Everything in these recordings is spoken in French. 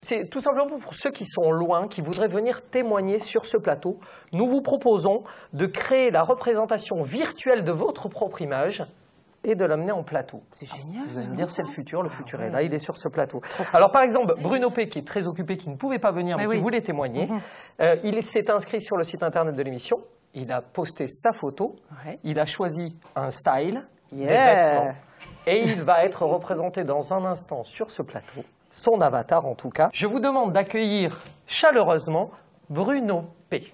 C'est tout simplement pour ceux qui sont loin, qui voudraient venir témoigner sur ce plateau. Nous vous proposons de créer la représentation virtuelle de votre propre image et de l'amener en plateau. C'est génial. Vous allez me dire, c'est le futur est là, il est sur ce plateau. Alors par exemple, Bruno P, qui est très occupé, qui ne pouvait pas venir, mais qui voulait témoigner, il s'est inscrit sur le site internet de l'émission, il a posté sa photo, il a choisi un style, des vêtements, et il va être représenté dans un instant sur ce plateau, son avatar en tout cas. Je vous demande d'accueillir chaleureusement Bruno P.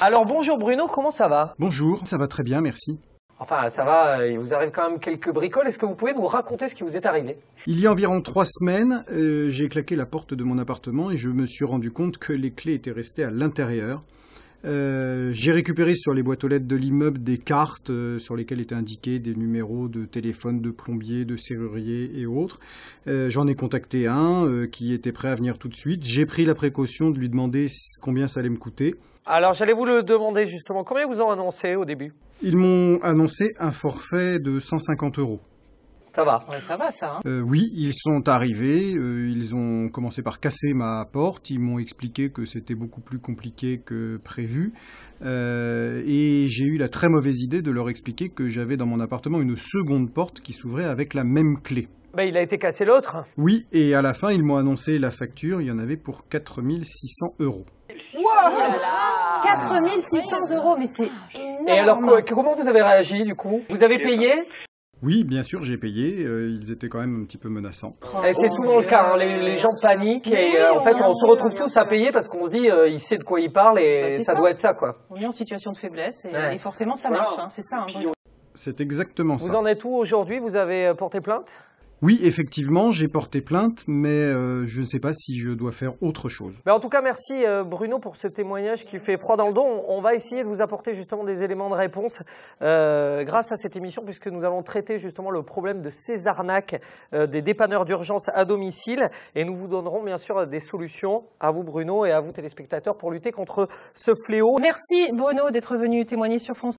Alors bonjour Bruno, comment ça va? Bonjour, ça va très bien, merci. Enfin ça va, il vous arrive quand même quelques bricoles. Est-ce que vous pouvez nous raconter ce qui vous est arrivé? Il y a environ 3 semaines, j'ai claqué la porte de mon appartement et je me suis rendu compte que les clés étaient restées à l'intérieur. J'ai récupéré sur les boîtes aux lettres de l'immeuble des cartes sur lesquelles étaient indiqués des numéros de téléphone, de plombier, de serrurier et autres. J'en ai contacté un qui était prêt à venir tout de suite. J'ai pris la précaution de lui demander combien ça allait me coûter. Alors j'allais vous le demander justement, combien vous ont annoncé au début? Ils m'ont annoncé un forfait de 150 €. Ça va. Ouais, ça va, ça. Hein. Oui, ils sont arrivés, ils ont commencé par casser ma porte, ils m'ont expliqué que c'était beaucoup plus compliqué que prévu, et j'ai eu la très mauvaise idée de leur expliquer que j'avais dans mon appartement une seconde porte qui s'ouvrait avec la même clé. Ben, il a été cassé l'autre. Oui, et à la fin, ils m'ont annoncé la facture, il y en avait pour 4 600 €. Wow, 4 600 €, mais c'est énorme. Et alors, comment vous avez réagi du coup? Vous avez payé? Oui, bien sûr, j'ai payé. Ils étaient quand même un petit peu menaçants. Et c'est souvent le cas, hein. Les gens paniquent et en fait on se retrouve tous à payer parce qu'on se dit il sait de quoi il parle et ça doit être ça quoi. On est en situation de faiblesse et forcément ça marche, hein. C'est ça. Hein. C'est exactement ça. Vous en êtes où aujourd'hui? Vous avez porté plainte? Oui, effectivement, j'ai porté plainte, mais je ne sais pas si je dois faire autre chose. Mais en tout cas, merci Bruno pour ce témoignage qui fait froid dans le dos. On va essayer de vous apporter justement des éléments de réponse grâce à cette émission, puisque nous allons traiter justement le problème de ces arnaques des dépanneurs d'urgence à domicile. Et nous vous donnerons bien sûr des solutions à vous Bruno et à vous téléspectateurs pour lutter contre ce fléau. Merci Bruno d'être venu témoigner sur France.